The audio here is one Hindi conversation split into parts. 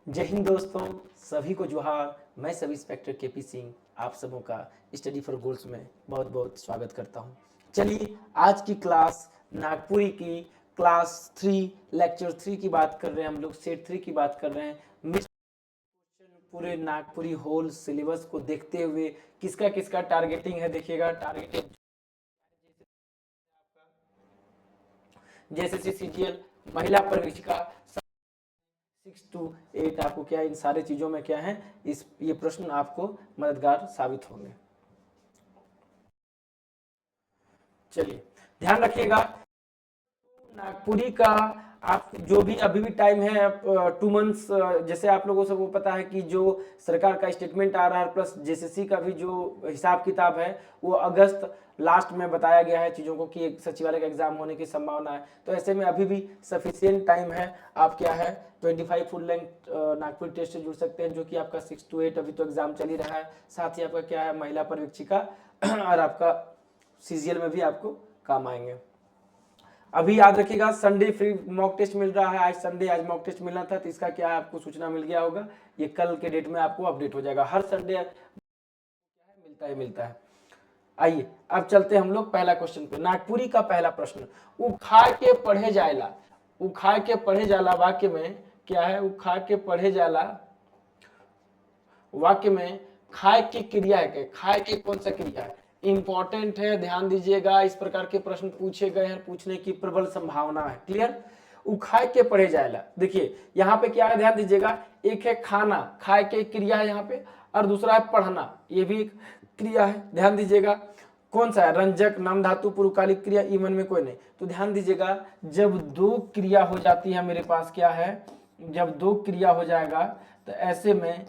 जय हिंद दोस्तों, सभी को जोहार। मैं सब इंस्पेक्टर केपी सिंह आप सबों का स्टडी फॉर गोल्स में बहुत बहुत स्वागत करता हूं। चलिए, आज की क्लास नागपुरी की क्लास 3 लेक्चर 3 की बात कर रहे हैं। हम लोग सेट 3 की बात कर रहे हैं। पूरे नागपुरी होल सिलेबस को देखते हुए किसका किसका टारगेटिंग है देखिएगा। टारगेटिंग जैसे सीजीएल, महिला प्रवेशिका 6 to 8 आपको क्या इन सारे चीजों में क्या है, ये प्रश्न आपको मददगार साबित होंगे। चलिए ध्यान रखिएगा, नागपुरी का आप जो भी अभी भी टाइम है 2 मंथ्स। जैसे आप लोगों को पता है कि जो सरकार का स्टेटमेंट आ रहा है प्लस जेसीसी का भी जो हिसाब किताब है वो अगस्त लास्ट में बताया गया है चीज़ों को कि एक सचिवालय का एग्जाम होने की संभावना है। तो ऐसे में अभी भी सफिशियंट टाइम है। आप क्या है 25 फुल लेंथ नागपुर टेस्ट से जुड़ सकते हैं, जो कि आपका 6 to 8 अभी तो एग्जाम चल ही रहा है। साथ ही आपका क्या है महिला पर्यवेक्षिका और आपका सीजीएल में भी आपको काम आएंगे। अभी याद रखिएगा संडे फ्री मॉक टेस्ट मिल रहा है। आज संडे, आज मॉक टेस्ट मिलना था, तो इसका क्या है आपको सूचना मिल गया होगा। ये कल के डेट में आपको अपडेट हो जाएगा। हर संडे मिलता है। आइए अब चलते हम लोग पहला क्वेश्चन पे। नागपुरी का पहला प्रश्न, उखाड़ के पढ़े जायला। उखाड़ के पढ़े जाला वाक्य में क्या है? उखाड़ के पढ़े जाला वाक्य में खाए की क्रिया है। खाए की कौन सा क्रिया है? इंपॉर्टेंट है, ध्यान दीजिएगा। इस प्रकार के प्रश्न पूछे गए हैं, पूछने की प्रबल संभावना है। क्लियर? उखाए के पढ़े जाएला। देखिए यहाँ पे क्या है, ध्यान दीजिएगा। एक है खाना, खाए के क्रिया है यहाँ पे, और दूसरा है पढ़ना, ये भी एक क्रिया है। ध्यान दीजिएगा कौन सा है? रंजक, नाम धातु, पूर्वकालिक क्रिया, ईमन में कोई नहीं। तो ध्यान दीजिएगा, जब दो क्रिया हो जाती है मेरे पास क्या है, जब दो क्रिया हो जाएगा तो ऐसे में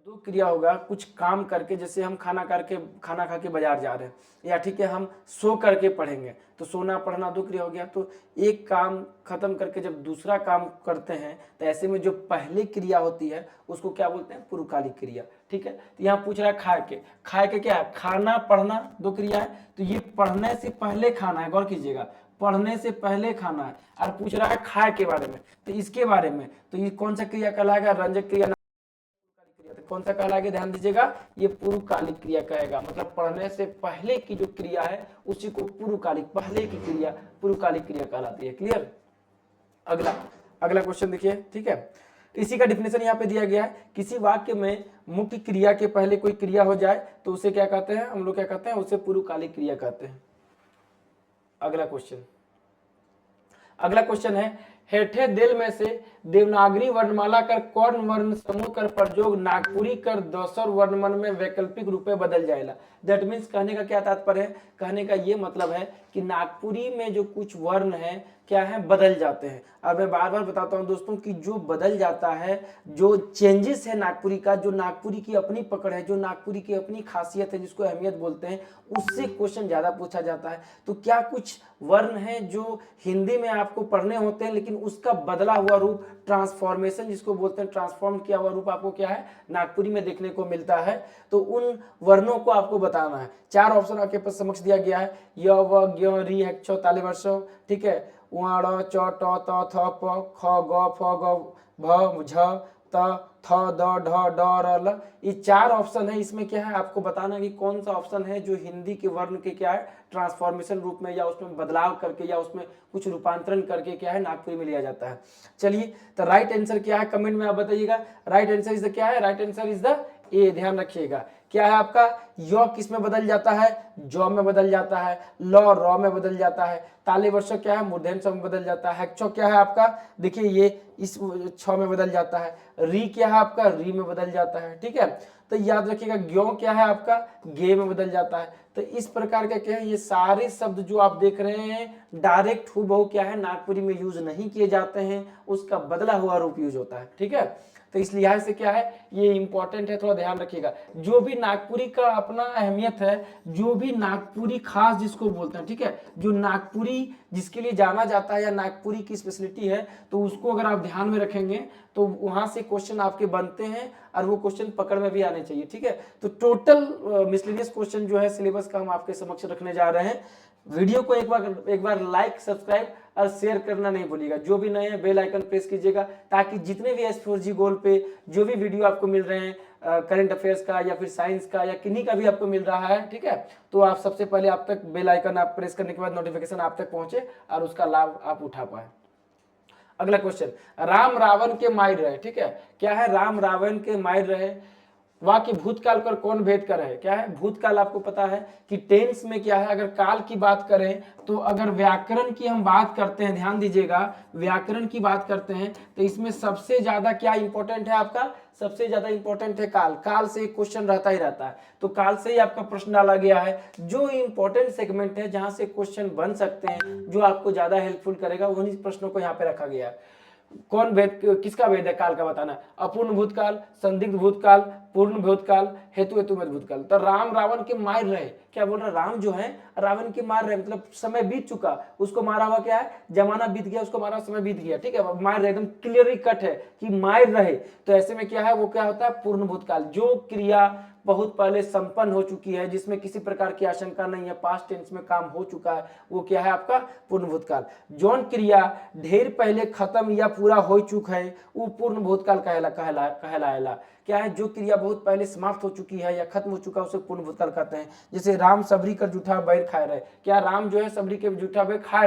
दो क्रिया होगा, कुछ काम करके, जैसे हम खाना खा के बाजार जा रहे हैं, या ठीक है हम सो करके पढ़ेंगे, तो सोना पढ़ना दो क्रिया हो गया। तो एक काम खत्म करके जब दूसरा काम करते हैं तो ऐसे में जो पहले क्रिया होती है उसको क्या बोलते हैं? पूर्वकालिक क्रिया। ठीक है, तो यहाँ पूछ रहा है खाए के। खाए के क्या है? खाना पढ़ना दो क्रिया है, तो ये पढ़ने से पहले खाना है। गौर कीजिएगा, पढ़ने से पहले खाना है। और पूछ रहा है खाए के बारे में, तो इसके बारे में, तो ये कौन सा क्रिया कहलाएगा? रंजक क्रिया। कौन सा कहलाएगा? ध्यान दीजिएगा, ये पूर्वकालिक क्रिया कहेगा। मतलब पढ़ने से पहले की जो क्रिया है उसी को पूर्वकालिक, पहले की क्रिया पूर्वकालिक क्रिया कहलाती है। क्लियर? अगला अगला क्वेश्चन देखिए। ठीक है, इसी का डिफिनेशन यहाँ पे दिया गया है। किसी वाक्य में मुख्य क्रिया के पहले कोई क्रिया हो जाए तो उसे क्या कहते हैं? हम लोग क्या कहते हैं? उसे पूर्वकालिक क्रिया कहते हैं। अगला क्वेश्चन है, हेठे दिल में से देवनागरी वर्णमाला कर कौन वर्ण समूह कर प्रयोग नागपुरी कर दोसर वर्णमन में वैकल्पिक रूप में बदल जाएगा। दैट मीन्स कहने का क्या तात्पर्य है? कहने का ये मतलब है कि नागपुरी में जो कुछ वर्ण है क्या है, बदल जाते हैं। अब मैं बार बार बताता हूं दोस्तों कि जो बदल जाता है, जो चेंजेस है नागपुरी का, जो नागपुरी की अपनी पकड़ है, जो नागपुरी की अपनी खासियत है, जिसको अहमियत बोलते हैं, उससे क्वेश्चन ज्यादा पूछा जाता है। तो क्या कुछ वर्ण है जो हिंदी में आपको पढ़ने होते हैं लेकिन उसका बदला हुआ रूप, ट्रांसफॉर्मेशन जिसको बोलते हैं, ट्रांसफॉर्म किया हुआ रूप आपको क्या है, नागपुरी में देखने को मिलता है। तो उन वर्णों को आपको बताना है। 4 ऑप्शन आपके समक्ष दिया गया है, य व ज्ञ री हेक्ष ताले वर्ष। ठीक है, व च ट त थ प ख ग फ ग भ झ त थ द ढ ड र ल। ये 4 ऑप्शन है। इसमें क्या है आपको बताना कि कौन सा ऑप्शन है जो हिंदी के वर्ण के क्या है, ट्रांसफॉर्मेशन रूप में, या उसमें बदलाव करके, या उसमें कुछ रूपांतरण करके क्या है नागपुरी में लिया जाता है। चलिए, तो राइट आंसर क्या है कमेंट में आप बताइएगा। राइट आंसर इज द क्या है? राइट आंसर इज द ए। ध्यान रखिएगा, क्या है आपका? य किस में बदल जाता है? ज में बदल जाता है। ल र में बदल जाता है। ताले वर्ष क्या है? मूर्धन्य स में बदल जाता है। हेक्ष क्या है आपका? देखिए ये इस छ में बदल जाता है। री क्या है आपका? री में बदल जाता है। ठीक है, तो याद रखिएगा ज्ञ क्या है आपका? गे में बदल जाता है। तो इस प्रकार का क्या है, ये सारे शब्द जो आप देख रहे हैं डायरेक्ट हूबहू क्या है नागपुरी में यूज नहीं किए जाते हैं, उसका बदला हुआ रूप यूज होता है। ठीक है, तो इस लिहाज से क्या है ये इंपॉर्टेंट है, थोड़ा ध्यान रखिएगा। जो भी नागपुरी का अपना अहमियत है, जो भी नागपुरी खास जिसको बोलते हैं, ठीक है, जो नागपुरी जिसके लिए जाना जाता है या नागपुरी की स्पेशलिटी है, तो उसको अगर आप ध्यान में रखेंगे तो वहां से क्वेश्चन आपके बनते हैं और वो क्वेश्चन पकड़ में भी आने चाहिए। ठीक है, तो टोटल मिसलेनियस क्वेश्चन जो है सिलेबस का हम आपके समक्ष रखने जा रहे हैं। वीडियो को एक बार लाइक, सब्सक्राइब और शेयर करना नहीं भूलिएगा। जो भी नए हैं बेल आइकन प्रेस कीजिएगा, ताकि जितने भी S4G गोल पे जो भी वीडियो आपको मिल रहे हैं करंट अफेयर्स का या फिर साइंस का या किन्हीं का भी आपको मिल रहा है, ठीक है, तो आप सबसे पहले आप तक बेल आइकन आप प्रेस करने के बाद नोटिफिकेशन आप तक पहुंचे और उसका लाभ आप उठा पाए। अगला क्वेश्चन, राम रावण के मायर रहे, ठीक है, क्या है, राम रावण के मायर रहे, वाक्य भूतकाल कर कौन भेद कर है, क्या है, भूतकाल आपको पता है कि टेंस में क्या है, अगर काल की बात करें तो अगर व्याकरण की हम बात करते हैं, ध्यान दीजिएगा, व्याकरण की बात करते हैं तो इसमें सबसे ज्यादा क्या इंपॉर्टेंट है आपका, सबसे ज्यादा इंपॉर्टेंट है काल। काल से एक क्वेश्चन रहता ही रहता है, तो काल से ही आपका प्रश्न डाला गया है। जो इंपॉर्टेंट सेगमेंट है जहां से क्वेश्चन बन सकते हैं, जो आपको ज्यादा हेल्पफुल करेगा, उन्हीं प्रश्नों को यहाँ पे रखा गया है। कौन भेद, किसका भेद है काल का बताना, अपूर्ण भूतकाल, संदिग्ध भूतकाल, पूर्ण भूतकाल, हेतु हेतुमत भूतकाल। तो राम रावण के मार रहे, क्या बोल रहा, राम जो है रावण के मार रहे, मतलब समय बीत चुका, उसको मारा हुआ क्या है, जमाना बीत गया, उसको मारा समय बीत गया, ठीक है, मार रहे, एकदम क्लियरली कट है कि मार रहे। तो ऐसे में क्या है, वो क्या होता है, पूर्ण भूतकाल, जो क्रिया बहुत पहले संपन्न हो चुकी है, जिसमें किसी प्रकार की आशंका नहीं है, पास्ट टेंस में काम हो चुका है, वो क्या है आपका पूर्ण भूतकाल। जौन क्रिया ढेर पहले खत्म या पूरा हो चुका है, वो पूर्ण भूतकाल कहलाएला। क्या है, जो क्रिया बहुत पहले समाप्त हो चुकी है या खत्म हो चुका है, उसे पूर्ण भूतकाल कहते हैं। जैसे राम सबरी का जूठा बैर खा रहे, क्या राम जो है सबरी के जूठा बैर खा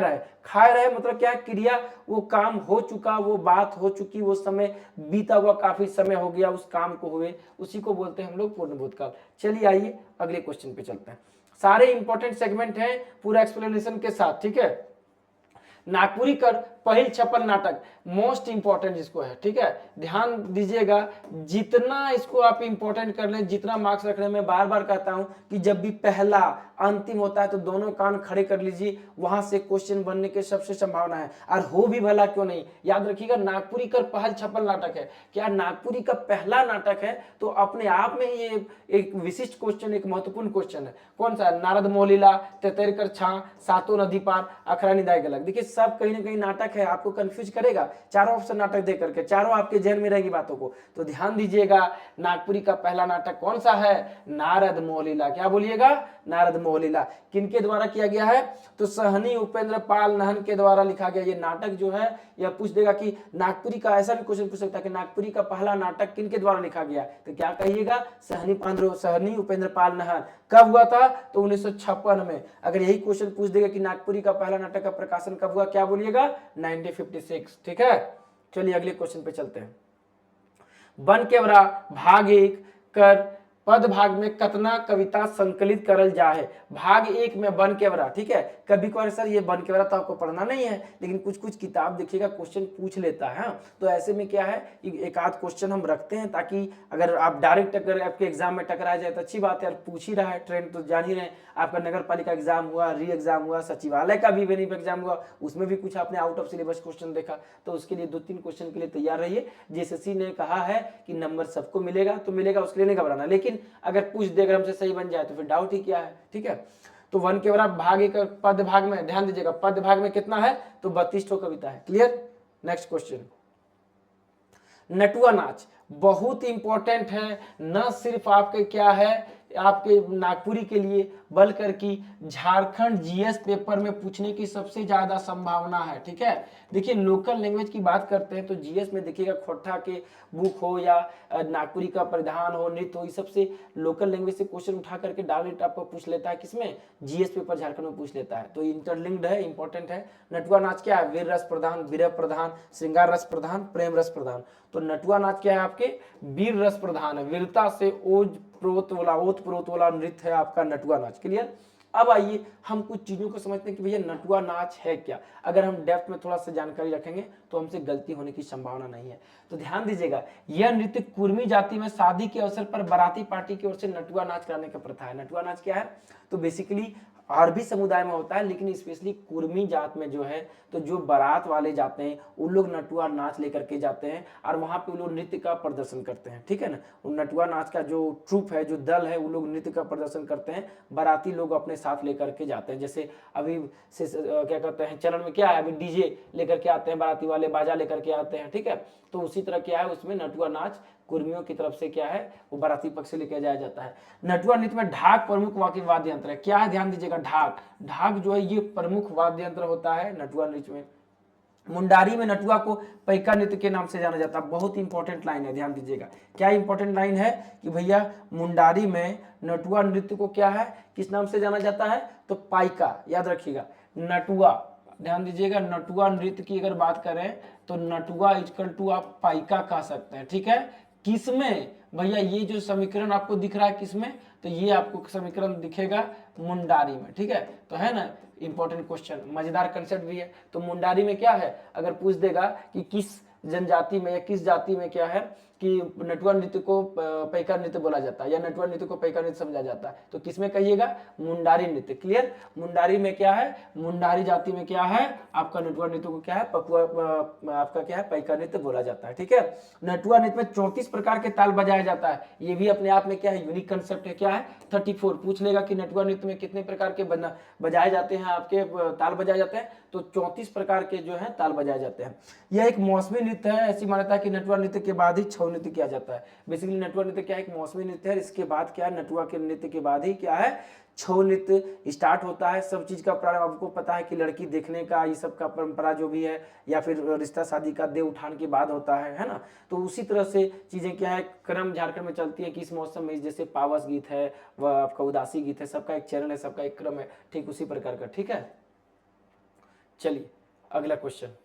रहे मतलब क्या है, क्रिया वो काम हो चुका, वो बात हो चुकी, वो समय बीता हुआ, काफी समय हो गया उस काम को हुए, उसी को बोलते हैं हम लोग पूर्ण भूतकाल। चलिए आइए अगले क्वेश्चन पे चलते हैं। सारे इंपॉर्टेंट सेगमेंट हैं पूरा एक्सप्लेनेशन के साथ, ठीक है। नागपुरी कर पहल छपन नाटक मोस्ट इंपॉर्टेंट इसको है, ठीक है, ध्यान दीजिएगा, जितना इसको आप इंपॉर्टेंट कर लें, जितना मार्क्स रख रहे हैं, मैं बार बार कहता हूं कि जब भी पहला अंतिम होता है तो दोनों कान खड़े कर लीजिए, वहां से क्वेश्चन बनने की सबसे संभावना है, और हो भी भला क्यों नहीं। याद रखिएगा, नागपुरी कर पहल छपन नाटक है, क्या नागपुरी का पहला नाटक है, तो अपने आप में ही ये एक विशिष्ट क्वेश्चन, एक महत्वपूर्ण क्वेश्चन है। कौन सा, नारद मोहलीला, तेतर कर छा, सातों नदी पार, अखरा निदाय गलक। देखिए सब कहीं ना कहीं नाटक है, आपको कंफ्यूज करेगा, चारों ऑप्शन नाटक दे करके, चारों आपके जहन में रहेगी बातों को, तो ध्यान दीजिएगा, नागपुरी का पहला नाटक कौन सा है, नारद मोहलीला। क्या बोलिएगा, नारद मोहलीला। किनके द्वारा किया गया है, तो सहनी उपेंद्र पाल नहन के द्वारा लिखा गया ये नाटक जो है। यह पूछ देगा कि नागपुरी का, ऐसा भी क्वेश्चन पूछ सकता है कि नागपुरी का पहला नाटक किनके द्वारा लिखा गया, तो क्या कहिएगा, सहनी उपेंद्र पाल नहन। कब हुआ था, तो 1956 में। अगर यही क्वेश्चन पूछ देगा कि नागपुरी का पहला नाटक का प्रकाशन कब हुआ, क्या बोलिएगा, 1956, ठीक है। चलिए अगले क्वेश्चन पे चलते हैं। बन केवरा भाग 1 कर पद भाग में कतना कविता संकलित करल जाए। भाग 1 में बन केवरा, ठीक है, कभी कभार सर ये बन केवरा तो आपको पढ़ना नहीं है, लेकिन कुछ कुछ किताब देखिएगा क्वेश्चन पूछ लेता है, तो ऐसे में क्या है, एक आध क्वेश्चन हम रखते हैं, ताकि अगर आप डायरेक्ट अगर आपके एग्जाम में टकरा जाए तो अच्छी बात है, पूछ ही रहा है, ट्रेंड तो जान ही रहे, आपका नगर पालिका एग्जाम हुआ, री एग्जाम हुआ, सचिवालय का भी एग्जाम हुआ, उसमें भी कुछ आपने आउट ऑफ सिलेबस क्वेश्चन देखा, तो उसके लिए 2-3 क्वेश्चन के लिए तैयार रहिए। जेएसएससी ने कहा है कि नंबर सबको मिलेगा, तो मिलेगा, उसके लिए नहीं घबराना, लेकिन अगर पूछ दे, अगर हमसे सही बन जाए तो फिर डाउट ही क्या है, ठीक है। तो वन के बराबर भाग 1 पद भाग में, ध्यान दीजिएगा, पद भाग में कितना है, तो 32 कविता है, क्लियर। नेक्स्ट क्वेश्चन, नटुआ नाच बहुत इंपॉर्टेंट है, न सिर्फ आपके क्या है, आपके नागपुरी के लिए, बल्कि कि झारखंड जीएस पेपर में पूछने की सबसे ज्यादा संभावना है, ठीक है। देखिए लोकल लैंग्वेज की बात करते हैं तो जीएस में देखिएगा, खोट्टा के बुक हो या नागपुरी का परिधान हो, नृत्य हो, इस सबसे लोकल लैंग्वेज से क्वेश्चन उठा करके डायरेक्ट आपको पूछ लेता है, किसमें, जीएस पेपर झारखंड में पूछ लेता है, तो इंटरलिंक्ड है, इंपॉर्टेंट है। नटुआ नाच क्या है, वीर रस प्रधान, विरह प्रधान, श्रृंगार रस प्रधान, प्रेम रस प्रधान। तो नटुआ नाच क्या है आपके, वीर रस प्रधान है, वीरता से ओत प्रोत वाला नृत्य है आपका नटुआ नाच, क्लियर। अब आइए हम कुछ चीजों को समझते हैं कि भैया नटुआ नाच है क्या। अगर हम डेप्थ में थोड़ा सा जानकारी रखेंगे तो हमसे गलती होने की संभावना नहीं है। तो ध्यान दीजिएगा, यह नृत्य कुर्मी जाति में शादी के अवसर पर बाराती पार्टी की ओर से नटुआ नाच कराने का प्रथा है। नटुआ नाच क्या है, तो बेसिकली और भी समुदाय में होता है, लेकिन स्पेशली कुर्मी जात में जो है, तो जो बारात वाले जाते हैं उन लोग नटुआ नाच लेकर के जाते हैं और वहां पे वो लोग नृत्य का प्रदर्शन करते हैं, ठीक है ना। उन नटुआ नाच का जो ट्रूप है, जो दल है, वो लोग नृत्य का प्रदर्शन करते हैं, बाराती लोग अपने साथ लेकर के जाते हैं। जैसे अभी से क्या कहते हैं, चलन में क्या है, अभी डीजे लेकर के आते हैं बाराती वाले, बाजा लेकर के आते हैं, ठीक है। तो उसी तरह क्या है, उसमें नटुआ नाच कुर्मियों की तरफ से क्या है वो बाराती पक्ष से लेके जाया जाता है। नटुआ नृत्य में ढाक प्रमुख वाद्य यंत्र है। क्या है, ध्यान दीजिएगा, ढाक। ढाक जो है ये प्रमुख वाद्य यंत्र होता है नटुआ नृत्य में। मुंडारी में नटुआ को पैका नृत्य के नाम से जाना जाता है। बहुत इंपॉर्टेंट लाइन है, ध्यान दीजिएगा। क्या इंपॉर्टेंट लाइन है कि भैया मुंडारी में नटुआ नृत्य को क्या है, किस नाम से जाना जाता है, तो पाइका, याद रखिएगा। नटुआ, ध्यान दीजिएगा, नटुआ नृत्य की अगर बात करें तो नटुआ इक्वल टू आप पाइका कह सकते हैं, ठीक है। किसमें भैया, ये जो समीकरण आपको दिख रहा है किसमें, तो ये आपको समीकरण दिखेगा मुंडारी में, ठीक है। तो है ना इंपॉर्टेंट क्वेश्चन, मजेदार कंसेप्ट भी है। तो मुंडारी में क्या है, अगर पूछ देगा कि किस जनजाति में या किस जाति में क्या है कि नटुआ नृत्य को पैका नृत्य बोला जाता है या नटुआ नृत्य को पैका नृत्य समझा जाता है, तो किसमें कहिएगा, मुंडारी नृत्य। क्लियर। मुंडारी में क्या है, मुंडारी जाति में क्या है आपका नटुआ नृत्य को क्या है पकुआ आपका क्या है पैका नृत्य बोला जाता है, ठीक है। नटुआ नृत्य में 34 प्रकार के ताल बजाया जाता है। ये भी अपने आप में क्या है, यूनिक कंसेप्ट है। क्या है, 34। पूछ लेगा कि नटुआ नृत्य में कितने प्रकार के बजाए जाते हैं, आपके ताल बजाए जाते हैं, तो 34 प्रकार के जो है ताल बजाए जाते हैं। यह एक मौसमी नृत्य है। ऐसी मान्यता है कि नटुआ नृत्य के बाद ही छऊ नृत्य किया जाता है। बेसिकली नटुआ नृत्य क्या है, एक मौसमी नृत्य है। इसके बाद क्या है, नटुआ के नृत्य के बाद ही क्या है छऊ नृत्य स्टार्ट होता है। सब चीज का प्रारंभ आपको पता है कि लड़की देखने का ये सब का परंपरा जो भी है, या फिर रिश्ता शादी का देव उठान के बाद होता है ना। तो उसी तरह से चीजें क्या है क्रम झारखंड में चलती है कि इस मौसम में जैसे पावस गीत है, वह आपका उदासी गीत है, सबका एक चरण है, सबका एक क्रम है, ठीक उसी प्रकार का, ठीक है। चलिए अगला क्वेश्चन।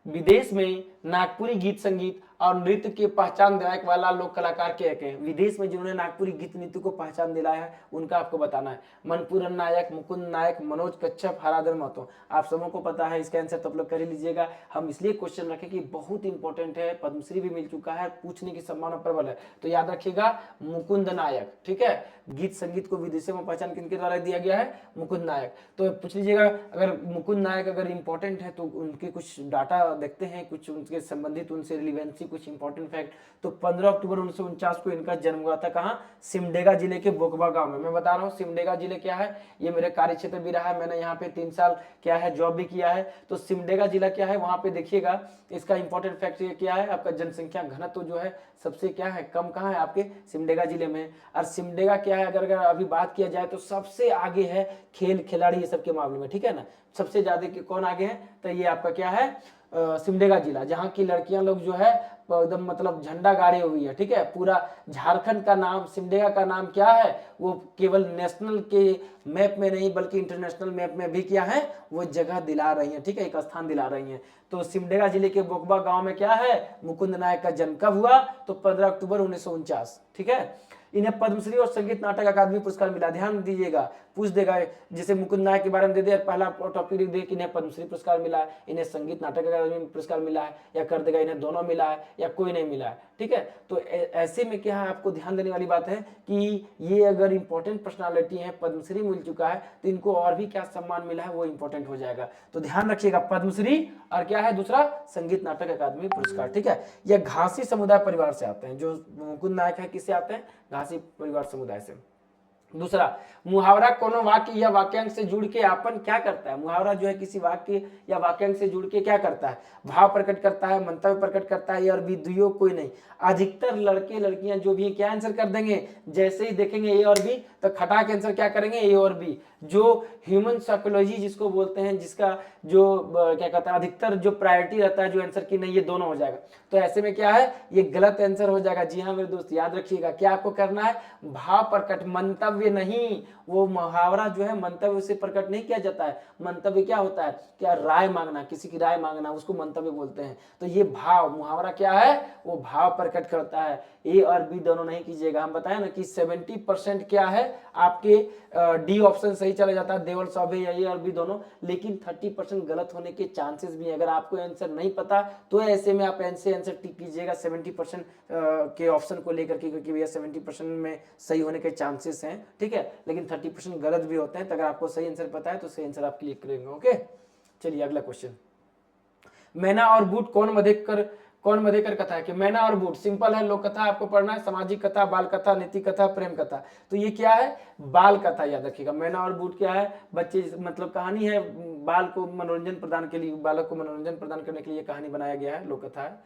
विदेश में नागपुरी गीत संगीत और नृत्य के पहचान दिलाने वाला लोक कलाकार के एक हैं। विदेश में जिन्होंने नागपुरी गीत नृत्य को पहचान दिलाया है उनका आपको बताना है। मनपूरन नायक, मुकुंद नायक, मनोज कच्छप, हराधर महतो। आप सबों को पता है, इसका आंसर तो आप लोग कर ही लीजिएगा। हम इसलिए क्वेश्चन रखें कि बहुत इंपॉर्टेंट है, पद्मश्री भी मिल चुका है, पूछने की संभावना प्रबल है। तो याद रखिएगा मुकुंद नायक, ठीक है। गीत संगीत को विदेशों में पहचान किनके द्वारा दिया गया है, मुकुंद नायक। तो पूछ लीजिएगा अगर मुकुंद नायक अगर इंपॉर्टेंट है तो उनके कुछ डाटा देखते हैं, कुछ उनके संबंधित उनसे रिलेवेंसी, कुछ इंपॉर्टेंट फैक्ट। तो 15 अक्टूबर 1949 को इनका जन्म हुआ था। कहाँ, सिमडेगा जिले के बोकबा गांव में। मैं बता रहा हूँ सिमडेगा जिले क्या है, ये मेरे कार्य क्षेत्र भी रहा है, मैंने यहाँ पे 3 साल क्या है जॉब भी किया है। तो सिमडेगा जिला क्या है, वहां पे देखिएगा इसका इंपॉर्टेंट फैक्ट क्या है, आपका जनसंख्या घनत्व जो है सबसे क्या है कम कहाँ है, आपके सिमडेगा जिले में। और सिमडेगा क्या है, अगर अभी बात किया जाए तो सबसे आगे है खेल खिलाड़ी ये सब के मामले में, ठीक है ना। सबसे ज्यादा कौन आगे है, तो ये आपका क्या है सिमडेगा जिला, जहाँ की लड़कियां लोग जो है एकदम मतलब झंडा गाड़े हुई है, ठीक है। पूरा झारखंड का नाम, सिमडेगा का नाम क्या है, वो केवल नेशनल के मैप में नहीं बल्कि इंटरनेशनल मैप में भी क्या है वो जगह दिला रही है, ठीक है, एक स्थान दिला रही है। तो सिमडेगा जिले के बोकबा गांव में क्या है मुकुंद नायक का जन्म कब हुआ, तो 15 अक्टूबर 1949, ठीक है। इन्हें पद्मश्री और संगीत नाटक अकादमी पुरस्कार मिला। ध्यान दीजिएगा, पूछ देगा जैसे मुकुंद नायक के बारे में दे दे, पहला टॉपिक लिख दे कि इन्हें पद्मश्री पुरस्कार मिला है, इन्हें संगीत नाटक अकादमी पुरस्कार मिला है, या कर देगा इन्हें दोनों मिला है या कोई नहीं मिला है, ठीक है। तो ऐसे में क्या है आपको ध्यान देने वाली बात है कि ये अगर इंपॉर्टेंट पर्सनालिटी है, पद्मश्री मिल चुका है, तो इनको और भी क्या सम्मान मिला है वो इंपॉर्टेंट हो जाएगा। तो ध्यान रखिएगा पद्मश्री और क्या है दूसरा संगीत नाटक अकादमी पुरस्कार, ठीक है। यह घासी समुदाय परिवार से आते हैं, जो मुकुंद नायक है किससे आते हैं, घासी परिवार समुदाय से। दूसरा, मुहावरा कोनो वाक्य या वाक्यांश से जुड़ के आपन क्या करता है। मुहावरा जो है किसी वाक्य या वाक्यांश से जुड़ के क्या करता है, भाव प्रकट करता है, मंतव्य प्रकट करता है, और भी दुइयों कोई नहीं। अधिकतर लड़के लड़कियां जो भी क्या आंसर कर देंगे, जैसे ही देखेंगे ए और बी तो खटा के आंसर क्या करेंगे ए और बी। जो ह्यूमन साइकोलॉजी जिसको बोलते हैं, जिसका जो क्या कहता है अधिकतर जो प्रायोरिटी रहता है जो आंसर की नहीं ये दोनों हो जाएगा। तो ऐसे में क्या है ये गलत आंसर हो जाएगा। जी हाँ मेरे दोस्त याद रखिएगा, क्या आपको करना है, भाव प्रकट, मंतव्य नहीं। वो मुहावरा जो है मंतव्य से प्रकट नहीं किया जाता है। मंतव्य क्या होता है, क्या राय मांगना, किसी की राय मांगना, उसको मंतव्य बोलते हैं। तो ये भाव, मुहावरा क्या है, वो भाव प्रकट करता है। ए और बी दोनों नहीं कीजिएगा। हम बताए ना कि 70% क्या है आपके डी ऑप्शन सही चला जाता है, देवल सौभे या ए और बी दोनों, लेकिन 30% गलत होने के चांसेस भी है। अगर आपको आंसर नहीं पता तो ऐसे में आप ऐसे आंसर टिक कीजिएगा 70% के ऑप्शन को लेकर के, क्योंकि भैया 70% में सही होने के चांसेस हैं, ठीक है, लेकिन 30% गलत भी होते हैं। तो अगर आपको सही आंसर पता है तो सही आंसर आप क्लिक करेंगे। ओके, चलिए अगला क्वेश्चन। मैना और बूट कौन मधेकर कथा है। कि मैना और बूट सिंपल है, लोक कथा आपको पढ़ना है, सामाजिक कथा, बाल कथा, नीति कथा, प्रेम कथा। तो ये क्या है, बाल कथा, याद रखिएगा। मैना और बूट क्या है, बच्चे मतलब कहानी है, बाल को मनोरंजन प्रदान के लिए, बालक को मनोरंजन प्रदान करने के लिए कहानी बनाया गया है, लोक कथा है।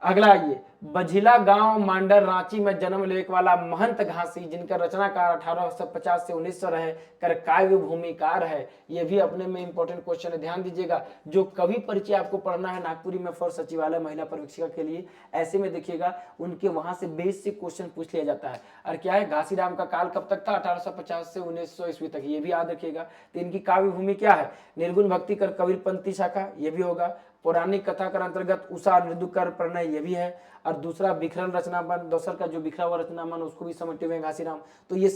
अगला आइए, बझिला गांव मांडर रांची में जन्म लेने वाला महंत घासी, जिनका रचनाकार 1850 से 1900 रहे, कर काव्य भूमिकार है। ये भी अपने में इंपॉर्टेंट क्वेश्चन है, ध्यान दीजिएगा। जो कवि परिचय आपको पढ़ना है नागपुरी में फॉर सचिवालय महिला परीक्षा के लिए, ऐसे में देखिएगा उनके वहां से बेसिक क्वेश्चन पूछ लिया जाता है। और क्या है, घासीराम का काल कब तक था, 1850 से 1900 ईस्वी तक, ये भी याद रखिएगा। तो इनकी काव्य भूमि क्या है, निर्गुण भक्ति कर कबीरपंथी शाखा, ये भी होगा। पौराणिक कथा कर अंतर्गत उषा मृदुकर प्रणय, ये भी है। और दूसरा बिखरल रचनाबंध, दोसर का जो बिखरा हुआ रचनाबंध उसको भी समेटे हुए घासीराम। तो ये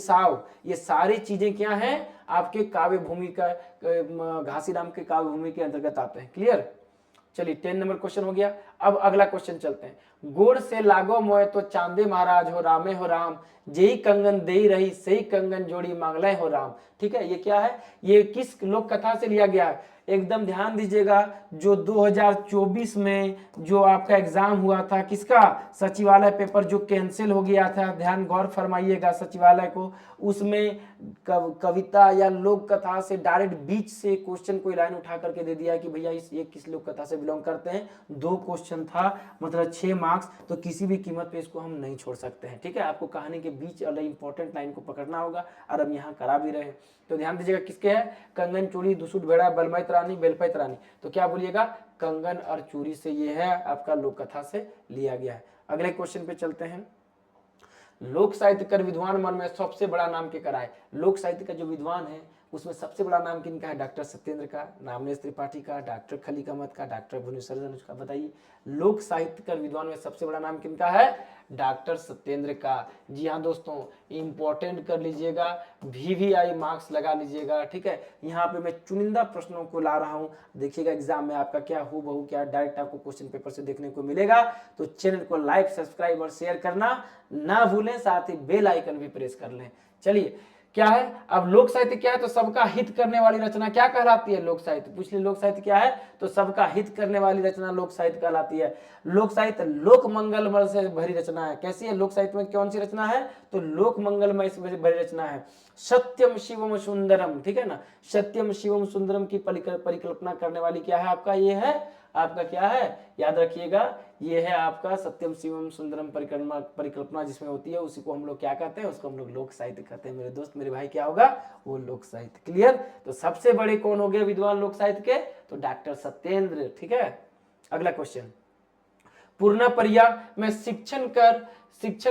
सारी चीजें क्या हैं, आपके काव्य भूमि का, घासीराम के काव्य भूमि के अंतर्गत आते हैं। क्लियर, चलिए 10 नंबर क्वेश्चन हो गया। अब अगला क्वेश्चन चलते हैं। गोड़ से लागो मोय तो चांदे महाराज हो रामे हो राम, जेई कंगन दे रही सही कंगन जोड़ी मांगले हो राम। ठीक है, ये क्या है, ये किस लोक कथा से लिया गया है, एकदम ध्यान दीजिएगा। जो 2024 में जो आपका एग्जाम हुआ था, किसका, सचिवालय पेपर जो कैंसिल हो गया था, ध्यान गौर फरमाइएगा सचिवालय को, उसमें कविता या लोक कथा से डायरेक्ट बीच से क्वेश्चन कोई लाइन उठा करके दे दिया कि भैया ये किस लोक कथा से बिलोंग करते हैं। 2 क्वेश्चन था, मतलब 6 मार्क्स, तो किसी भी कीमत पे इसको हम नहीं छोड़ सकते हैं। ठीक है, आपको कहानी के बीच वाले इंपॉर्टेंट लाइन को पकड़ना होगा, और हम यहाँ करा भी रहे हैं। तो ध्यान दीजिएगा किसके है, कंगन चूड़ी दुसुट भेड़ा बलमैत रानी बेलपैत रानी। तो क्या बोलिएगा, कंगन और चूड़ी से ये है आपका लोक कथा से लिया गया है। अगले क्वेश्चन पे चलते हैं। लोक साहित्य कर विद्वान मन में सबसे बड़ा नाम के कराए। लोक साहित्य का जो विद्वान है उसमें सबसे बड़ा नाम किनका है, डॉक्टर सत्येंद्र का, नामनेश त्रिपाठी का, डॉक्टर खलीक अहमद का, डॉक्टर भुवनेश्वर धनुष का। बताइए, लोक साहित्य का विद्वान में सबसे बड़ा नाम किनका है, डॉक्टर सत्येंद्र का। जी हाँ दोस्तों, इंपॉर्टेंट कर लीजिएगा, VVI मार्क्स लगा लीजिएगा। ठीक है, यहाँ पे मैं चुनिंदा प्रश्नों को ला रहा हूँ, देखिएगा एग्जाम में आपका क्या हो बहु क्या डायरेक्ट आपको क्वेश्चन पेपर से देखने को मिलेगा। तो चैनल को लाइक सब्सक्राइब और शेयर करना ना भूलें, साथ ही बेल आइकन भी प्रेस कर लें। चलिए, क्या है, अब लोक साहित्य क्या है, तो सबका हित करने वाली रचना क्या कहलाती है, लोक साहित्य। पूछ ली लोक साहित्य क्या है, तो सबका हित करने वाली रचना लोक साहित्य कहलाती है। लोक साहित्य लोक मंगलमय से भरी रचना है। कैसी है, लोक साहित्य में कौन सी रचना है, तो लोक मंगलमय से भरी रचना है। सत्यम शिवम सुंदरम, ठीक है ना, सत्यम शिवम सुंदरम की परिकल्पना करने वाली क्या है, आपका ये है, आपका क्या है, याद रखिएगा, ये है आपका सत्यम शिवम सुंदरम परिकल्पना जिसमें होती है, उसी को हम लोग क्या कहते हैं, उसको हम लोग लोक साहित्य कहते हैं। मेरे दोस्त मेरे भाई, क्या होगा, वो लोक साहित्य। क्लियर, तो सबसे बड़े कौन हो गए विद्वान लोक साहित्य के, तो डॉक्टर सत्येंद्र। ठीक है, अगला क्वेश्चन। पूर्ण परिया में शिक्षण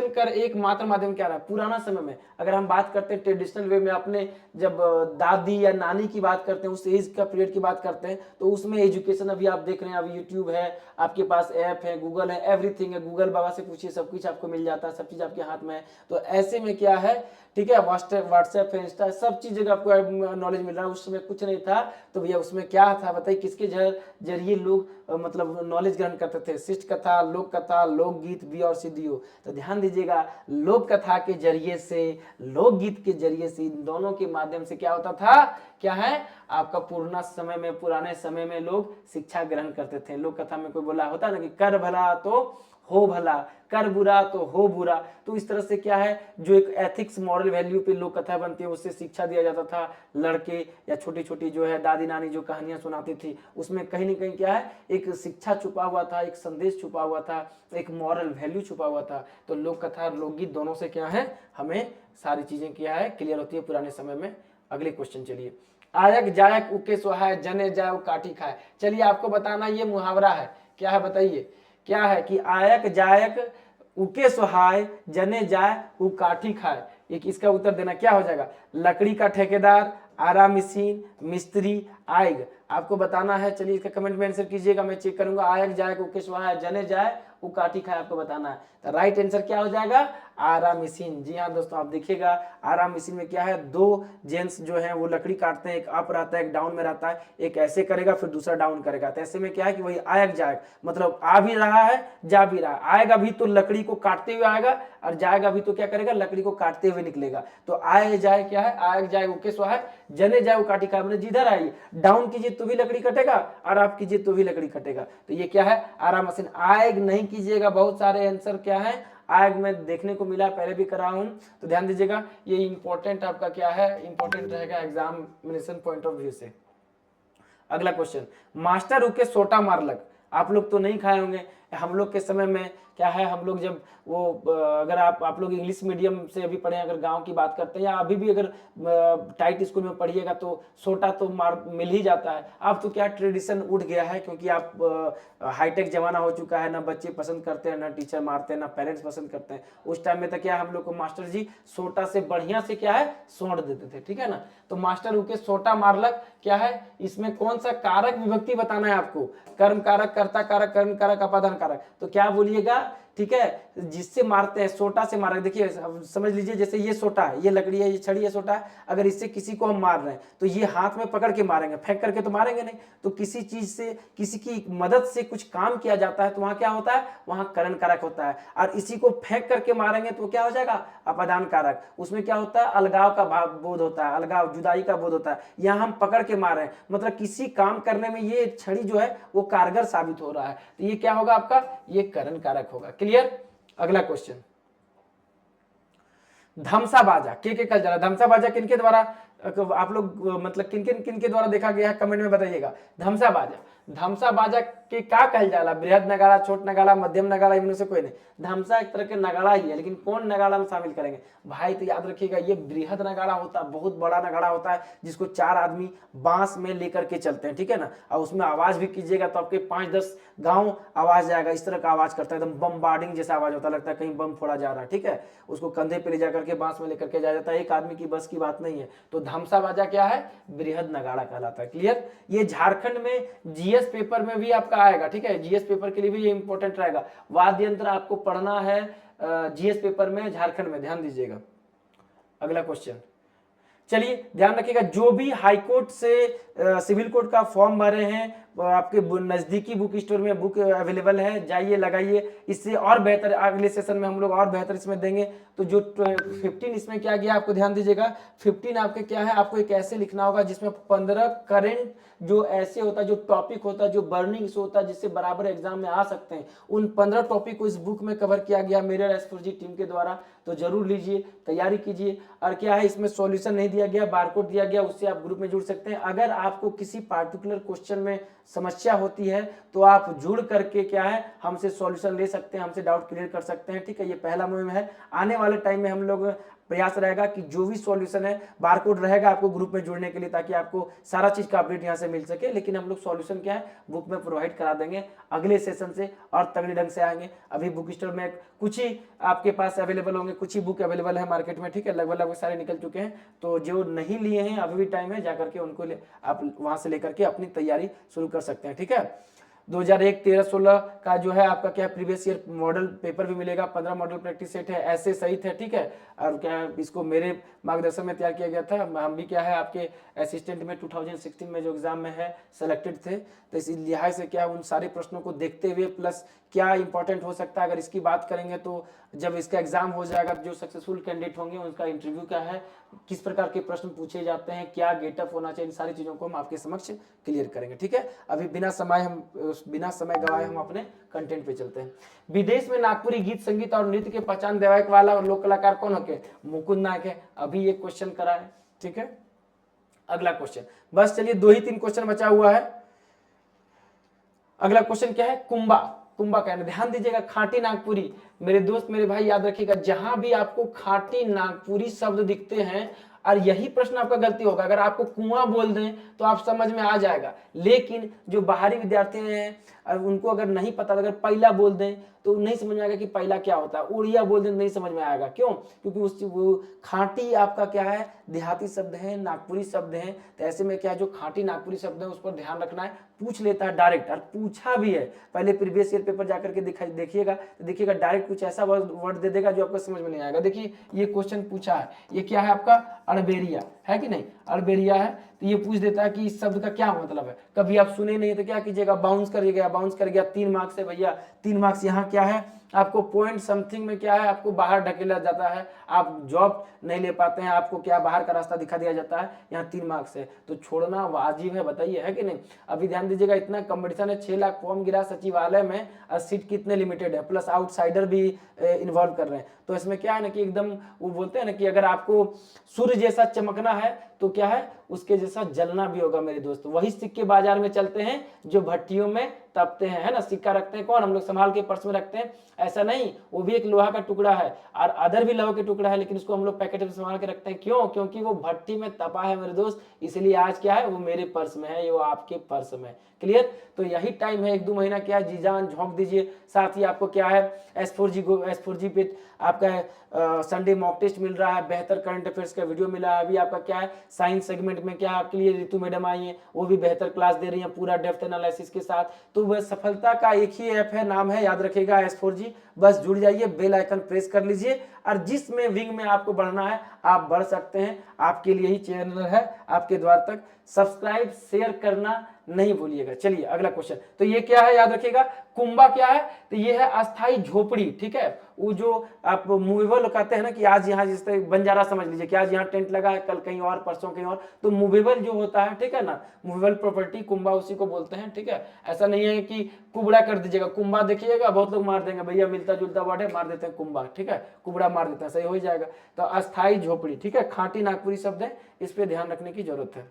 कर एकमात्र माध्यम क्या रहा, पुराना समय में अगर हम बात करते हैं ट्रेडिशनल वे में, अपने जब दादी या नानी की बात करते हैं, उस एज का पीरियड की बात करते हैं, तो उसमें एजुकेशन अभी आप देख रहे हैं, अभी यूट्यूब है, आपके पास ऐप है, गूगल है, एवरीथिंग है, गूगल बाबा से पूछिए, सब कुछ आपको मिल जाता है, सब चीज आपके हाथ में है। तो ऐसे में क्या है, ठीक है, व्हाट्सएप है, इंस्टा, सब चीज आपको नॉलेज मिल रहा है। उस समय कुछ नहीं था, तो भैया उसमें क्या था बताइए, किसके जरिए लोग मतलब नॉलेज ग्रहण करते थे, शिष्ट कथा, लोक कथा, लोकगीत, बी और सीडीओ। तो ध्यान दीजिएगा, लोक कथा के जरिए से, लोकगीत के जरिए से, इन दोनों के माध्यम से क्या होता था, क्या है, आपका पुराने समय में लोग शिक्षा ग्रहण करते थे। लोक कथा में कोई बोला होता ना कि कर भला तो हो भला, कर बुरा तो हो बुरा। तो इस तरह से क्या है, जो एक एथिक्स मॉरल वैल्यू पे लोक कथा बनती है, उससे शिक्षा दिया जाता था। लड़के या छोटी छोटी जो है दादी नानी जो कहानियां सुनाती थी, उसमें कहीं ना कहीं क्या है, एक शिक्षा छुपा हुआ था, एक संदेश छुपा हुआ था, एक मॉरल वैल्यू छुपा हुआ था। तो लोक कथा और लोकगीत दोनों से क्या है, हमें सारी चीजें क्या है, क्लियर होती है पुराने समय में। अगले क्वेश्चन चलिए। आयक जायक उके सोहाय, जने जाय काटी खाए। चलिए, आपको बताना ये मुहावरा है, क्या है बताइए, क्या है कि आयक जायक उके सुहाय, जने जाए उ काठी खाए। एक इसका उत्तर देना क्या हो जाएगा, लकड़ी का ठेकेदार, आरा मशीन, मिस्त्री, आयग। आपको बताना है, चलिए इसका कमेंट में आंसर कीजिएगा, मैं चेक करूंगा। आयक जायक उके सुहाय, जने जाए उ काठी खाए, आपको बताना है। तो राइट आंसर क्या हो जाएगा, आरा मशीन। जी हाँ दोस्तों, आप देखिएगा, आरा मशीन में क्या है, 2 जेंट्स जो है वो लकड़ी काटते हैं, एक अप रहता है, एक डाउन में रहता है, एक ऐसे करेगा फिर दूसरा डाउन करेगा। तो ऐसे में क्या है कि वही आयक जायक, मतलब आ भी रहा है जा भी रहा है, आएगा भी तो लकड़ी को काटते हुए आएगा, और जाएगा भी तो क्या करेगा, लकड़ी को काटते हुए निकलेगा। तो आए जाए क्या है, आयक जाए उके स्वाहा, जने जाए वो काटी खाए, मतलब जिधर आइए डाउन कीजिए तो भी लकड़ी कटेगा, और आप कीजिए तो भी लकड़ी कटेगा। तो ये क्या है, आरा मशीन। आयग नहीं कीजिएगा, बहुत सारे आंसर क्या है आयग में देखने को मिला, पहले भी करा हूं। तो ध्यान दीजिएगा, ये इंपॉर्टेंट आपका क्या है, इंपॉर्टेंट रहेगा एग्जामिनेशन पॉइंट ऑफ व्यू से। अगला क्वेश्चन, मास्टर रुके सोटा मारलक। आप लोग तो नहीं खाए होंगे, हम लोग के समय में क्या है, हम लोग जब वो अगर आप लोग इंग्लिश मीडियम से अभी पढ़े, अगर गांव की बात करते हैं या अभी भी अगर टाइट स्कूल में पढ़िएगा तो सोटा तो मार मिल ही जाता है। अब तो क्या ट्रेडिशन उठ गया है, क्योंकि आप हाईटेक जमाना हो चुका है, ना बच्चे पसंद करते हैं, ना टीचर मारते हैं, ना पेरेंट्स पसंद करते हैं। उस टाइम में तो क्या हम लोग को मास्टर जी सोटा से बढ़िया से क्या है सोट देते थे, ठीक है ना। तो मास्टर उनके सोटा मारलक, क्या है इसमें कौन सा कारक विभक्ति बताना है आपको, कर्म कारक, कर्ता कारक, कर्म कारक, अपादान कारक। तो क्या बोलिएगा, ठीक है, जिससे मारते हैं सोटा से मार, देखिए समझ लीजिए जैसे ये सोटा है, ये लकड़ी है, ये छड़ी है, सोटा है, अगर इससे किसी को हम मार रहे हैं तो ये हाथ में पकड़ के मारेंगे, फेंक करके तो मारेंगे नहीं। तो किसी चीज से, किसी की मदद से कुछ काम किया जाता है तो वहां क्या होता है, वहां करण कारक होता है। और इसी को फेंक करके मारेंगे तो क्या हो जाएगा, अपादान कारक। उसमें क्या होता है, अलगाव का भाव बोध होता है, अलगाव जुदाई का बोध होता है। यहाँ हम पकड़ के मार रहे हैं, मतलब किसी काम करने में ये छड़ी जो है वो कारगर साबित हो रहा है, तो ये क्या होगा आपका, ये करण कारक होगा। क्लियर। अगला क्वेश्चन, धमसा बाजा के कल जा रहा, धमसा बाजा किनके द्वारा आप लोग मतलब किन के द्वारा देखा गया है, कमेंट में बताइएगा। धमसा बाजा, धमसा बाजा के का कहल जाला, बृहद नगाड़ा, छोट नगाड़ा, मध्यम नगाड़ा, इनमें से कोई नहीं। धमसा एक तरह के नगाड़ा ही है, लेकिन कौन नगाड़ा में शामिल करेंगे भाई, तो याद रखिएगा ये बृहद नगाड़ा होता है, बहुत बड़ा नगाड़ा होता है, जिसको 4 आदमी बांस में लेकर के चलते हैं, ठीक है ना। और उसमें आवाज भी कीजिएगा तो आपके 5-10 गांव आवाज जाएगा, इस तरह का आवाज करता है, एकदम बमबार्डिंग जैसा आवाज होता है, लगता है कहीं बम फोड़ा जा रहा है, ठीक है। उसको कंधे पे ले जाकर के बांस में लेकर के जाया जाता है, एक आदमी की बस की बात नहीं है। तो धमसा बाजा क्या है, बृहद नगाड़ा कहलाता है। क्लियर। ये झारखंड में जीएस पेपर में भी आपका आएगा, ठीक है, जीएस पेपर के लिए भी ये इंपॉर्टेंट रहेगा। वाद्य यंत्र आपको पढ़ना है जीएस पेपर में, झारखंड में, ध्यान दीजिएगा। अगला क्वेश्चन, चलिए ध्यान रखिएगा, जो भी हाईकोर्ट से सिविल कोर्ट का फॉर्म भरे हैं आपके नजदीकी बुक स्टोर में बुक अवेलेबल है, जाइए लगाइए, इससे और बेहतर अगले सेशन में हम लोग और बेहतर इसमें देंगे। तो जो 15 इसमें क्या गया आपको ध्यान दीजिएगा, 15 आपके क्या है, आपको एक ऐसे लिखना होगा जिसमें 15 करेंट जो ऐसे होता है, जो टॉपिक होता है, जो बर्निंग से होता है, जिससे बराबर एग्जाम में आ सकते हैं, उन 15 टॉपिक को इस बुक में कवर किया गया मेरे एस4जी टीम के द्वारा। तो जरूर लीजिए, तैयारी कीजिए। और क्या है, इसमें सॉल्यूशन नहीं दिया गया, बारकोड दिया गया, उससे आप ग्रुप में जुड़ सकते हैं। अगर आपको किसी पार्टिकुलर क्वेश्चन में समस्या होती है तो आप जुड़ करके क्या है हमसे सॉल्यूशन ले सकते हैं, हमसे डाउट क्लियर कर सकते हैं, ठीक है। ये पहला मुहिम है। आने वाले टाइम में हम लोग प्रयास रहेगा कि जो भी सॉल्यूशन है, बारकोड रहेगा आपको ग्रुप में जुड़ने के लिए, ताकि आपको सारा चीज का अपडेट यहाँ से मिल सके। लेकिन हम लोग सॉल्यूशन क्या है बुक में प्रोवाइड करा देंगे, अगले सेशन से और तगड़े ढंग से आएंगे। अभी बुक स्टोर में कुछ ही आपके पास अवेलेबल होंगे, कुछ ही बुक अवेलेबल है मार्केट में, ठीक है, लगभग सारे निकल चुके हैं। तो जो नहीं लिए हैं अभी भी टाइम है, जाकर के उनको आप वहां से लेकर के अपनी तैयारी शुरू कर सकते हैं, ठीक है। 2001, 13, 16 का जो है आपका क्या प्रीवियस ईयर मॉडल पेपर भी मिलेगा, 15 मॉडल प्रैक्टिस सेट है, ऐसे सहित है, ठीक है। और क्या इसको मेरे मार्गदर्शन में तैयार किया गया था, हम भी क्या है आपके असिस्टेंट में 2016 में जो एग्जाम में है सेलेक्टेड थे। तो इस लिहाज से क्या उन सारे प्रश्नों को देखते हुए प्लस क्या इंपॉर्टेंट हो सकता है, अगर इसकी बात करेंगे तो जब इसका एग्जाम हो जाएगा, जो सक्सेसफुल कैंडिडेट होंगे उनका इंटरव्यू क्या है, किस प्रकार के प्रश्न पूछे जाते हैं, क्या गेटअप होना चाहिए, इन सारी चीजों को हम आपके समक्ष क्लियर करेंगे, ठीक है। अभी बिना समय गवाए हम अपने कंटेंट पे चलते हैं। विदेश में नागपुरी गीत संगीत और नृत्य के पहचान दिलाने वाला और लोक कलाकार कौन होके, मुकुंद नायक है। अभी एक क्वेश्चन करा है, ठीक है। अगला क्वेश्चन, बस चलिए 2 ही 3 क्वेश्चन बचा हुआ है। अगला क्वेश्चन क्या है, कुंभा, कुंभा कहना, ध्यान दीजिएगा, खाटी नागपुरी। मेरे दोस्त मेरे भाई याद रखिएगा, जहां भी आपको खाटी नागपुरी शब्द दिखते हैं, और यही प्रश्न आपका गलती होगा, अगर आपको कुआं बोल दें तो आप समझ में आ जाएगा। लेकिन जो बाहरी विद्यार्थी हैं उनको अगर नहीं पता, अगर पहला बोल दें तो नहीं समझ में आएगा कि पहला क्या होता है, उड़िया बोल दें नहीं समझ में आएगा। क्यों? क्योंकि उस वो खाटी आपका क्या है देहाती शब्द है, नागपुरी शब्द है। तो ऐसे में क्या है, जो खाटी नागपुरी शब्द है उस पर ध्यान रखना है। पूछ लेता है डायरेक्ट, और पूछा भी है, पहले प्रीवियस ईयर पेपर जाकर के देखिएगा, तो देखिएगा डायरेक्ट कुछ ऐसा वर्ड दे देगा जो आपको समझ में नहीं आएगा। देखिए ये क्वेश्चन पूछा है, ये क्या है आपका अड़बेरिया है कि नहीं, अड़बेरिया है। तो ये पूछ देता है कि इस शब्द का क्या मतलब है, कभी आप सुने नहीं तो क्या कीजिएगा, बाउंस करिएगा, बाउंस कर गया 3 मार्क्स है भैया, 3 मार्क्स। यहाँ क्या है आपको पॉइंट समथिंग में क्या है आपको बाहर ढकेला जाता है, आप जॉब नहीं ले पाते हैं, आपको क्या बाहर का रास्ता दिखा दिया जाता है, यहाँ 3 मार्क्स है। तो छोड़ना वाजिब है, बताइए है कि नहीं। अभी ध्यान दीजिएगा, इतना कंपटीशन है, 6 लाख फॉर्म गिरा सचिवालय में, और सीट कितने लिमिटेड है, प्लस आउटसाइडर भी इन्वॉल्व कर रहे हैं। तो इसमें क्या है ना कि एकदम वो बोलते हैं ना कि अगर आपको सूर्य जैसा चमकना है तो क्या है, उसके जैसा जलना भी होगा मेरे दोस्त। वही सिक्के बाजार में चलते हैं जो भट्टियों में तपते हैं, है ना। सिक्का रखते हैं कौन, हम लोग संभाल के पर्स में रखते हैं, ऐसा नहीं, वो भी एक लोहा का टुकड़ा है और अदर भी लोहे के टुकड़ा है, लेकिन उसको हम लोग पैकेट में संभाल के रखते हैं। क्यों? क्योंकि वो भट्टी में तपा है मेरे दोस्त, इसलिए आज क्या है, वो मेरे पर्स में है, वो आपके पर्स में। क्लियर? तो यही टाइम है, 1-2 महीना क्या है, जी जान झोंक दीजिए। साथ ही आपको क्या है, S4G पे आपका संडे मॉक टेस्ट मिल रहा है, बेहतर करंट अफेयर्स का वीडियो मिला है। अभी आपका क्या है, साइंस सेगमेंट में क्या आपके लिए रितु मैडम आई है, वो भी बेहतर क्लास दे रही है पूरा डेप्थ एनालिसिस के साथ। तो वह सफलता का एक ही ऐप है, नाम है, याद रखिएगा, S4G। बस जुड़ जाइए, बेल आइकन प्रेस कर लीजिए और जिसमें विंग में आपको बढ़ना है आप बढ़ सकते हैं। आपके लिए ही चैनल है, आपके द्वार तक। सब्सक्राइब शेयर करना नहीं भूलिएगा। चलिए अगला क्वेश्चन, तो ये क्या है, याद रखिएगा, कुंभा क्या है, तो ये है अस्थाई झोपड़ी। ठीक है, वो जो आप मूवेबल कहते हैं ना, कि आज यहाँ जिस तरह बंजारा समझ लीजिए कि आज यहाँ टेंट लगा है, कल कहीं और, परसों कहीं और, तो मूवेबल जो होता है, ठीक है ना, मूवेबल प्रॉपर्टी कुंभा उसी को बोलते हैं। ठीक है, ऐसा नहीं है कि कुबड़ा कर दीजिएगा, कुंभा देखिएगा बहुत लोग मार देंगे, भैया मिलता जुलता वर्ड है, मार देते हैं कुंभा। ठीक है, कुबड़ा मार देते हैं, सही हो जाएगा। तो अस्थाई झोपड़ी, ठीक है, खांटी नागपुरी शब्द है, इस पे ध्यान रखने की जरूरत है।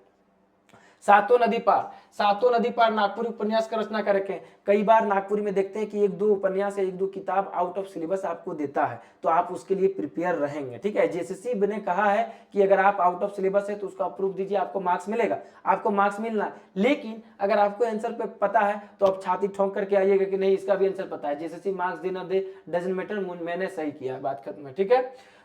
सातों नदी पार, सातों नदी पार नागपुरी उपन्यास का रचना कर रखे। कई बार नागपुरी में देखते हैं कि 1-2 उपन्यास या 1-2 किताब आउट ऑफ सिलेबस आपको देता है, तो आप उसके लिए प्रिपेयर रहेंगे। ठीक है, जेसीसी ने कहा है कि अगर आप आउट ऑफ सिलेबस है तो उसका अप्रूव दीजिए, आपको मार्क्स मिलेगा, आपको मार्क्स मिलना। लेकिन अगर आपको आंसर पे पता है तो आप छाती ठोंक करके आइएगा कि नहीं इसका भी आंसर पता है। जेसीसी मार्क्स दे ना दे डजंट मैटर, मैंने सही किया, बात खत्म है। ठीक है,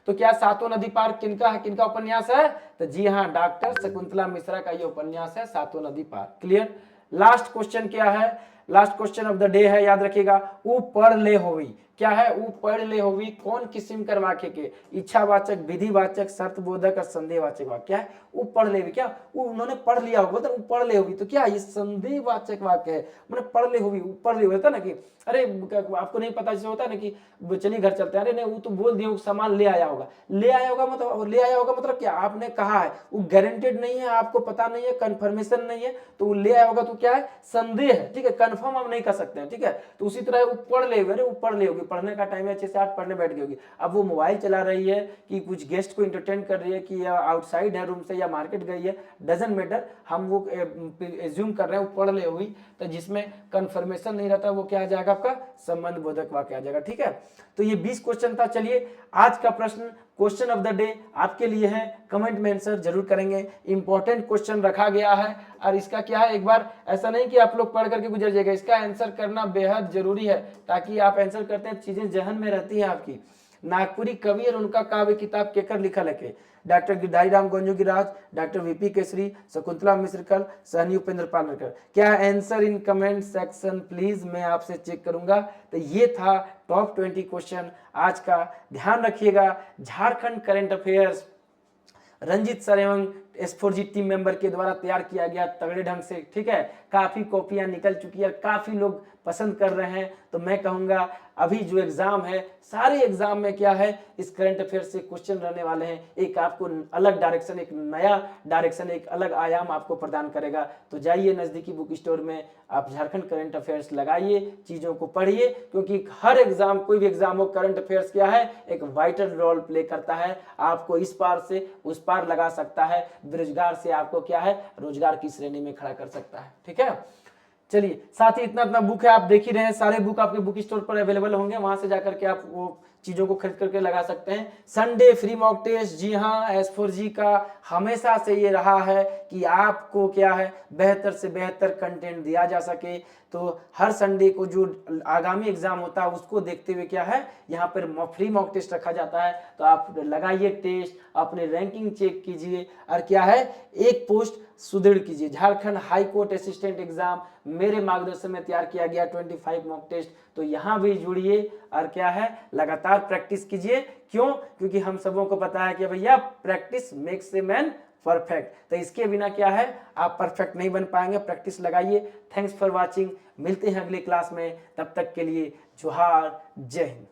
तो क्या सातों नदी पार किनका है, किनका उपन्यास है, तो जी हाँ, डॉक्टर शकुंतला मिश्रा का ये उपन्यास है, सातों नदी पार। क्लियर? लास्ट क्वेश्चन क्या है, last question of the day है, याद रखिएगा, ऊ पढ़ ले होवी। क्या है, ऊ पढ़ ले होवी कौन किस्म कर वाक्य के, इच्छावाचक, विधिवाचक, शर्तबोधक और संदेहवाचक वाक्य। क्या है, ऊ पढ़ ले, क्या वो उन्होंने पढ़ लिया होगा, तो पढ़ ले होगी, तो क्या ये संदेहवाचक वाक्य है, मैंने पढ़ ले होगी, पढ़ ले होता ना कि अरे आपको नहीं पता, जैसे होता है ना कि चलिए घर चलते हैं, अरे नहीं वो तो बोल दिया सामान ले आया होगा, ले आया होगा मतलब, ले आया होगा मतलब क्या, आपने कहा है, वो गारंटेड नहीं है, आपको पता नहीं है, कंफर्मेशन नहीं है, तो वो ले आया होगा, तो क्या है, संदेह है। ठीक है, कंफर्म हम नहीं कर सकते हैं। ठीक है, तो उसी तरह वो पढ़ ले, अरे वो पढ़ ले होगी, पढ़ने का टाइम है, अच्छे से आज पढ़ने बैठ गई होगी। अब वो मोबाइल चला रही है कि कुछ गेस्ट को इंटरटेन कर रही है कि आउटसाइड है रूम से या मार्केट गई है, डजंट मैटर, हम वो एज्यूम कर रहे हैं वो पढ़ ले होगी, तो जिसमें कंफर्मेशन नहीं रहता वो क्या आ जाएगा, आपका संबंध बोधक वाक्य आ जाएगा। ठीक है, तो ये 20 क्वेश्चन था। चलिए आज का प्रश्न, क्वेश्चन ऑफ द डे आपके लिए है, कमेंट में आंसर जरूर करेंगे। इंपॉर्टेंट क्वेश्चन रखा गया है और इसका क्या है, एक बार ऐसा नहीं कि आप लोग पढ़ करके गुजर जाएगा, इसका आंसर करना बेहद जरूरी है, ताकि आप आंसर करते हैं चीजें जहन में रहती हैं आपकी। नागपुरी कवि और उनका काव्य किताब केकर लिखा लगे, doctor Girdhari Ram Ganju Giraj, doctor VP Kesari, Shakuntala मिश्रकल, सहनी उपेंद्र पालरकर। क्या answer in comment section please, मैं आपसे चेक करूंगा। तो ये था टॉप 20 क्वेश्चन आज का। ध्यान रखिएगा, Jharkhand current affairs Ranjit sir एवं S4G टीम मेंबर के द्वारा तैयार किया गया तगड़े ढंग से। ठीक है, काफी कॉपियां निकल चुकी है, काफी लोग पसंद कर रहे हैं, तो मैं कहूंगा अभी जो एग्जाम है, सारे एग्जाम में क्या है, इस करंट अफेयर से क्वेश्चन रहने वाले हैं। एक आपको अलग डायरेक्शन, एक नया डायरेक्शन, एक अलग आयाम आपको प्रदान करेगा। तो जाइए नजदीकी बुक स्टोर में, आप झारखंड करंट अफेयर्स लगाइए, चीजों को पढ़िए, क्योंकि हर एग्जाम, कोई भी एग्जाम हो, करंट अफेयर्स क्या है, एक वाइटल रोल प्ले करता है, आपको इस पार से उस पार लगा सकता है, बेरोजगार से आपको क्या है, रोजगार की श्रेणी में खड़ा कर सकता है। ठीक है, चलिए साथ ही इतना बुक है, आप देख ही रहे हैं, सारे बुक आपके बुक स्टोर पर अवेलेबल होंगे, वहां से जाकर के आप वो चीजों को खरीद करके लगा सकते हैं। संडे फ्री मॉक टेस्ट, जी हाँ, S4G का हमेशा से ये रहा है कि आपको क्या है, बेहतर से बेहतर कंटेंट दिया जा सके। तो हर संडे को जो आगामी एग्जाम होता है उसको देखते हुए क्या है, यहाँ पर फ्री मॉक टेस्ट रखा जाता है। तो आप लगाइए टेस्ट, अपने रैंकिंग चेक कीजिए और क्या है, एक पोस्ट सुदृढ़ कीजिए। Jharkhand high court assistant exam मेरे मार्गदर्शन में तैयार किया गया 25 मॉक टेस्ट, तो यहाँ भी जुड़िए और क्या है, लगातार प्रैक्टिस कीजिए। क्यों? क्योंकि हम सबों को पता है कि भैया practice makes a man perfect, तो इसके बिना क्या है, आप परफेक्ट नहीं बन पाएंगे। प्रैक्टिस लगाइए। थैंक्स फॉर वॉचिंग, मिलते हैं अगले क्लास में, तब तक के लिए जोहार, जय हिंद।